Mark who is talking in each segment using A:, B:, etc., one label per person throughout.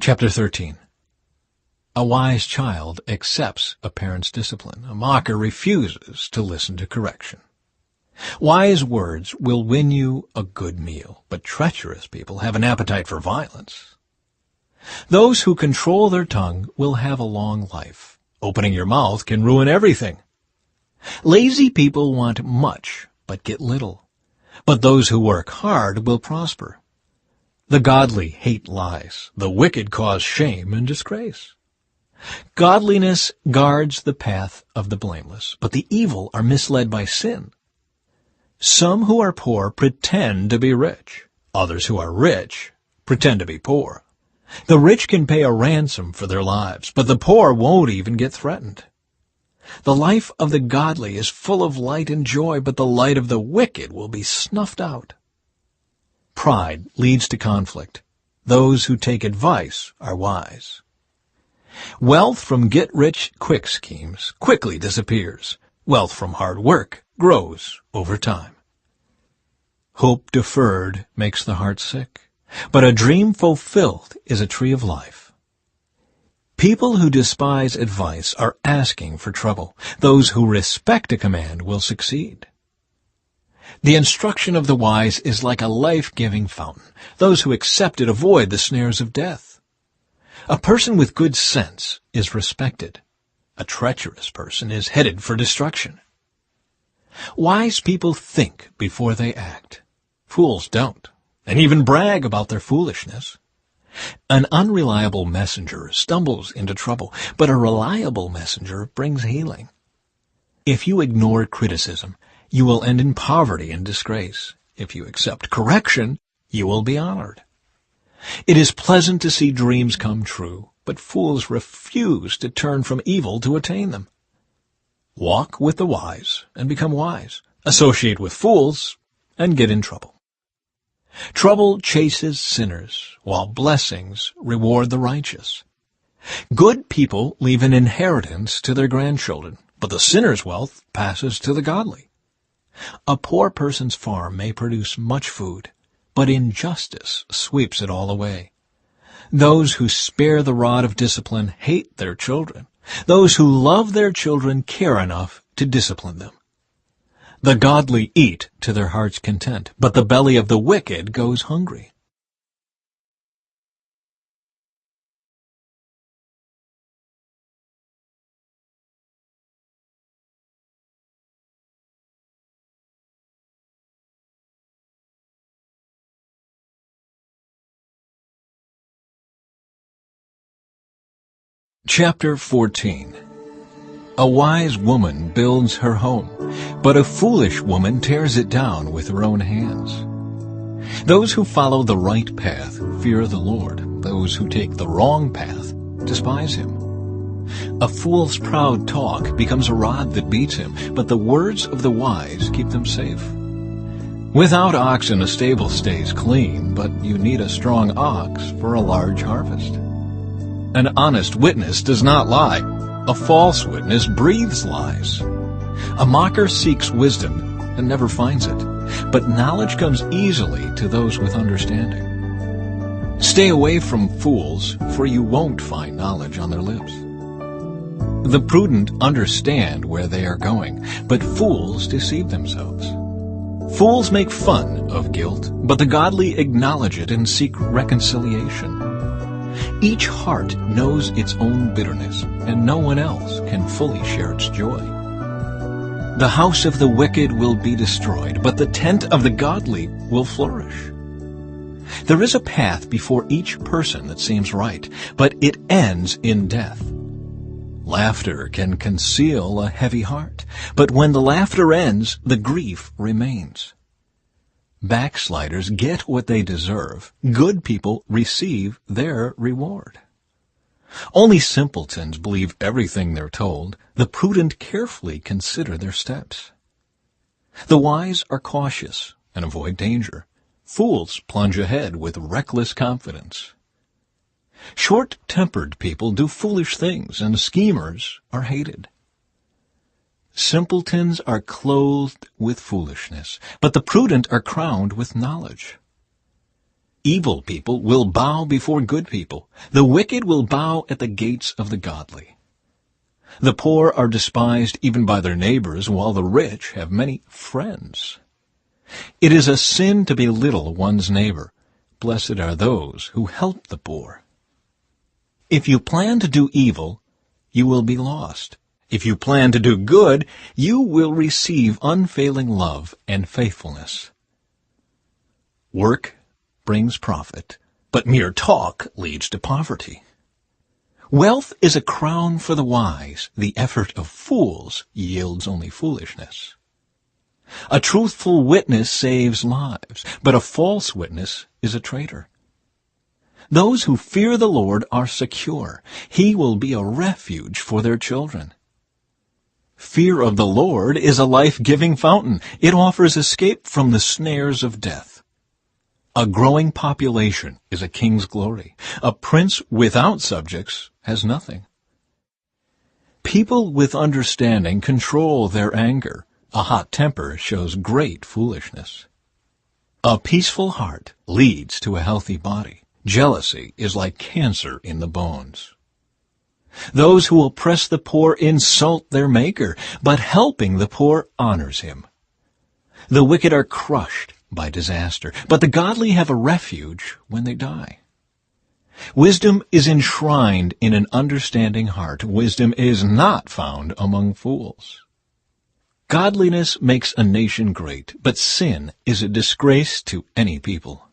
A: Chapter 13. A wise child accepts a parent's discipline. A mocker refuses to listen to correction. Wise words will win you a good meal, but treacherous people have an appetite for violence. Those who control their tongue will have a long life. Opening your mouth can ruin everything. Lazy people want much, but get little. But those who work hard will prosper. The godly hate lies. The wicked cause shame and disgrace. Godliness guards the path of the blameless, but the evil are misled by sin. Some who are poor pretend to be rich. Others who are rich pretend to be poor. The rich can pay a ransom for their lives, but the poor won't even get threatened. The life of the godly is full of light and joy, but the light of the wicked will be snuffed out. Pride leads to conflict. Those who take advice are wise. Wealth from get-rich-quick schemes quickly disappears. Wealth from hard work grows over time. Hope deferred makes the heart sick, but a dream fulfilled is a tree of life. People who despise advice are asking for trouble. Those who respect a command will succeed. The instruction of the wise is like a life-giving fountain. Those who accept it avoid the snares of death. A person with good sense is respected. A treacherous person is headed for destruction. Wise people think before they act. Fools don't, and even brag about their foolishness. An unreliable messenger stumbles into trouble, but a reliable messenger brings healing. If you ignore criticism, you will end in poverty and disgrace. If you accept correction, you will be honored. It is pleasant to see dreams come true, but fools refuse to turn from evil to attain them. Walk with the wise and become wise. Associate with fools and get in trouble. Trouble chases sinners, while blessings reward the righteous. Good people leave an inheritance to their grandchildren, but the sinner's wealth passes to the godly. A poor person's farm may produce much food, but injustice sweeps it all away. Those who spare the rod of discipline hate their children. Those who love their children care enough to discipline them. The godly eat to their heart's content, but the belly of the wicked goes hungry. Chapter 14. A wise woman builds her home, but a foolish woman tears it down with her own hands. Those who follow the right path fear the Lord. Those who take the wrong path despise him. A fool's proud talk becomes a rod that beats him, but the words of the wise keep them safe. Without oxen a stable stays clean, but you need a strong ox for a large harvest. An honest witness does not lie. A false witness breathes lies. A mocker seeks wisdom and never finds it, but knowledge comes easily to those with understanding. Stay away from fools, for you won't find knowledge on their lips. The prudent understand where they are going, but fools deceive themselves. Fools make fun of guilt, but the godly acknowledge it and seek reconciliation. Each heart knows its own bitterness, and no one else can fully share its joy. The house of the wicked will be destroyed, but the tent of the godly will flourish. There is a path before each person that seems right, but it ends in death. Laughter can conceal a heavy heart, but when the laughter ends, the grief remains. Backsliders get what they deserve. Good people receive their reward. Only simpletons believe everything they're told. The prudent carefully consider their steps. The wise are cautious and avoid danger. Fools plunge ahead with reckless confidence. Short-tempered people do foolish things, and schemers are hated. Simpletons are clothed with foolishness, but the prudent are crowned with knowledge. Evil people will bow before good people. The wicked will bow at the gates of the godly. The poor are despised even by their neighbors, while the rich have many friends. It is a sin to belittle one's neighbor. Blessed are those who help the poor. If you plan to do evil, you will be lost. If you plan to do good, you will receive unfailing love and faithfulness. Work brings profit, but mere talk leads to poverty. Wealth is a crown for the wise. The effort of fools yields only foolishness. A truthful witness saves lives, but a false witness is a traitor. Those who fear the Lord are secure. He will be a refuge for their children. Fear of the Lord is a life-giving fountain. It offers escape from the snares of death. A growing population is a king's glory. A prince without subjects has nothing. People with understanding control their anger. A hot temper shows great foolishness. A peaceful heart leads to a healthy body. Jealousy is like cancer in the bones. Those who oppress the poor insult their Maker, but helping the poor honors him. The wicked are crushed by disaster, but the godly have a refuge when they die. Wisdom is enshrined in an understanding heart. Wisdom is not found among fools. Godliness makes a nation great, but sin is a disgrace to any people.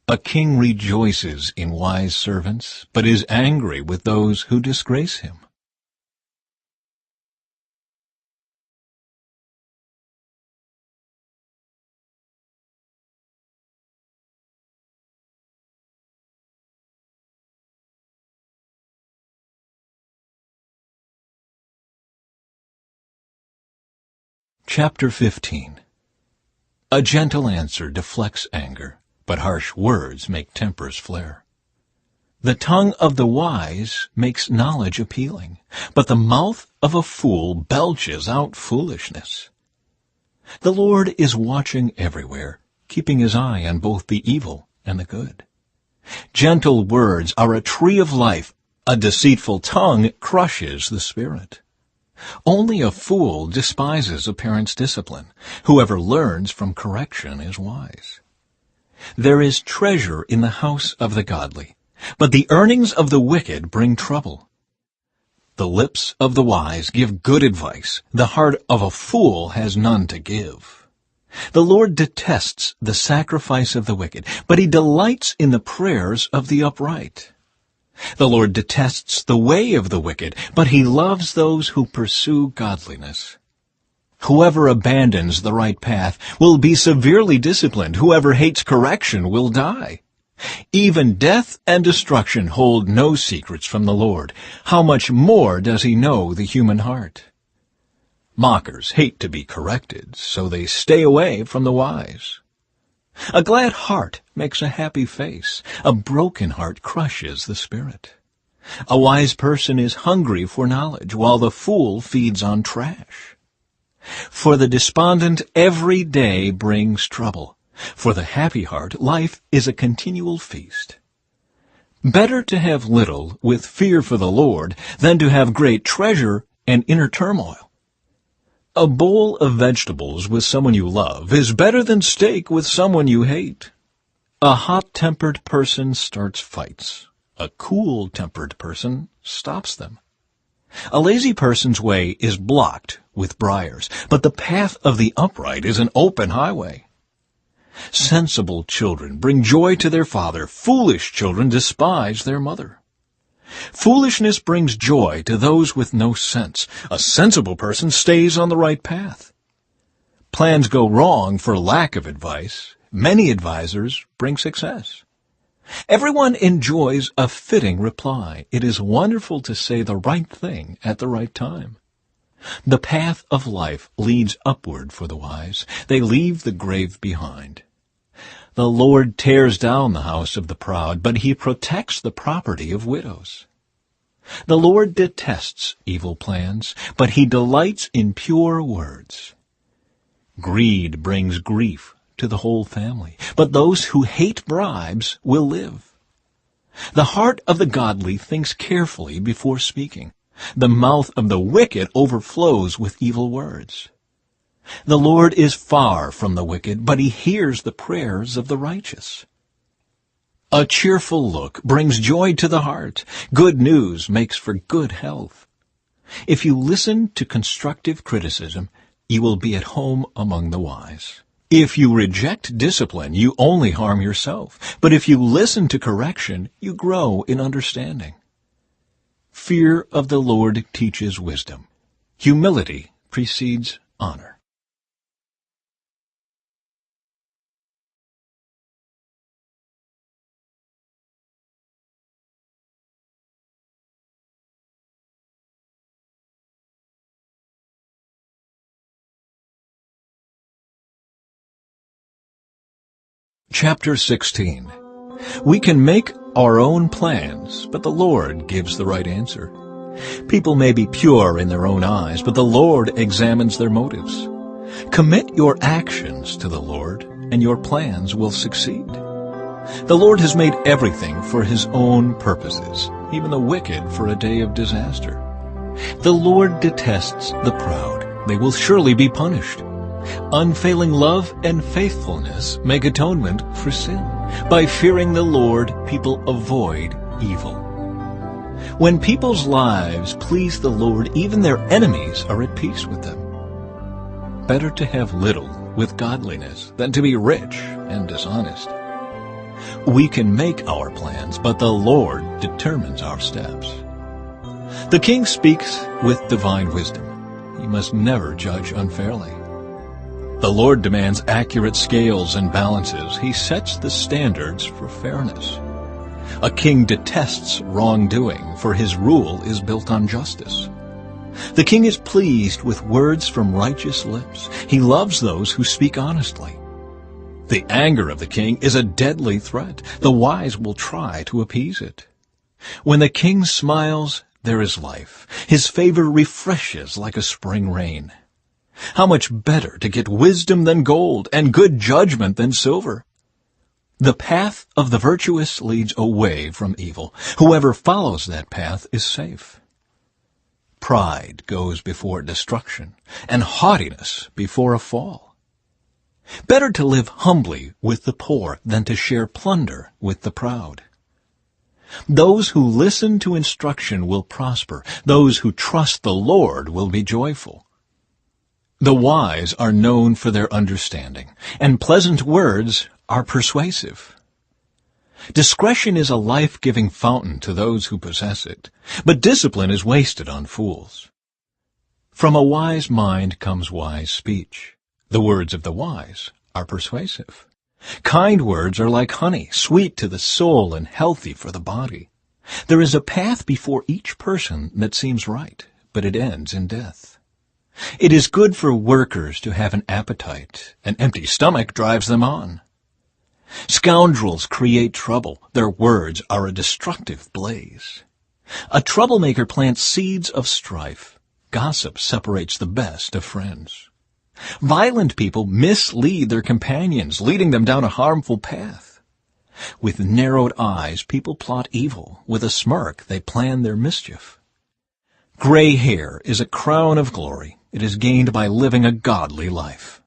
A: A king rejoices in wise servants, but is angry with those who disgrace him. Chapter 15. A gentle answer deflects anger, but harsh words make tempers flare. The tongue of the wise makes knowledge appealing, but the mouth of a fool belches out foolishness. The Lord is watching everywhere, keeping his eye on both the evil and the good. Gentle words are a tree of life. A deceitful tongue crushes the spirit. Only a fool despises a parent's discipline. Whoever learns from correction is wise. There is treasure in the house of the godly, but the earnings of the wicked bring trouble. The lips of the wise give good advice. The heart of a fool has none to give. The Lord detests the sacrifice of the wicked, but he delights in the prayers of the upright. The Lord detests the way of the wicked, but he loves those who pursue godliness. Whoever abandons the right path will be severely disciplined. Whoever hates correction will die. Even death and destruction hold no secrets from the Lord. How much more does he know the human heart? Mockers hate to be corrected, so they stay away from the wise. A glad heart makes a happy face. A broken heart crushes the spirit. A wise person is hungry for knowledge, while the fool feeds on trash. For the despondent, every day brings trouble. For the happy heart, life is a continual feast. Better to have little with fear for the Lord than to have great treasure and inner turmoil. A bowl of vegetables with someone you love is better than steak with someone you hate. A hot-tempered person starts fights. A cool-tempered person stops them. A lazy person's way is blocked with briars, but the path of the upright is an open highway. Sensible children bring joy to their father. Foolish children despise their mother. Foolishness brings joy to those with no sense. A sensible person stays on the right path. Plans go wrong for lack of advice. Many advisers bring success. Everyone enjoys a fitting reply. It is wonderful to say the right thing at the right time. The path of life leads upward for the wise. They leave the grave behind. The Lord tears down the house of the proud, but he protects the property of widows. The Lord detests evil plans, but he delights in pure words. Greed brings grief to the whole family, but those who hate bribes will live. The heart of the godly thinks carefully before speaking. The mouth of the wicked overflows with evil words. The Lord is far from the wicked, but he hears the prayers of the righteous. A cheerful look brings joy to the heart. Good news makes for good health. If you listen to constructive criticism, you will be at home among the wise. If you reject discipline, you only harm yourself. But if you listen to correction, you grow in understanding. Fear of the Lord teaches wisdom. Humility precedes honor. Chapter 16. We can make our own plans, but the Lord gives the right answer. People may be pure in their own eyes, but the Lord examines their motives. Commit your actions to the Lord, and your plans will succeed. The Lord has made everything for his own purposes, even the wicked for a day of disaster. The Lord detests the proud. They will surely be punished. Unfailing love and faithfulness make atonement for sin. By fearing the Lord, people avoid evil. When people's lives please the Lord, even their enemies are at peace with them. Better to have little with godliness than to be rich and dishonest. We can make our plans, but the Lord determines our steps. The king speaks with divine wisdom. He must never judge unfairly. The Lord demands accurate scales and balances. He sets the standards for fairness. A king detests wrongdoing, for his rule is built on justice. The king is pleased with words from righteous lips. He loves those who speak honestly. The anger of the king is a deadly threat. The wise will try to appease it. When the king smiles, there is life. His favor refreshes like a spring rain. How much better to get wisdom than gold, and good judgment than silver. The path of the virtuous leads away from evil. Whoever follows that path is safe. Pride goes before destruction, and haughtiness before a fall. Better to live humbly with the poor than to share plunder with the proud. Those who listen to instruction will prosper. Those who trust the Lord will be joyful. The wise are known for their understanding, and pleasant words are persuasive. Discretion is a life-giving fountain to those who possess it, but discipline is wasted on fools. From a wise mind comes wise speech. The words of the wise are persuasive. Kind words are like honey, sweet to the soul and healthy for the body. There is a path before each person that seems right, but it ends in death. It is good for workers to have an appetite. An empty stomach drives them on. Scoundrels create trouble. Their words are a destructive blaze. A troublemaker plants seeds of strife. Gossip separates the best of friends. Violent people mislead their companions, leading them down a harmful path. With narrowed eyes, people plot evil. With a smirk, they plan their mischief. Gray hair is a crown of glory. It is gained by living a godly life.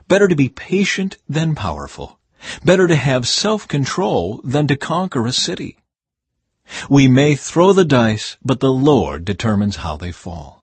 A: Better to be patient than powerful. Better to have self-control than to conquer a city. We may throw the dice, but the Lord determines how they fall.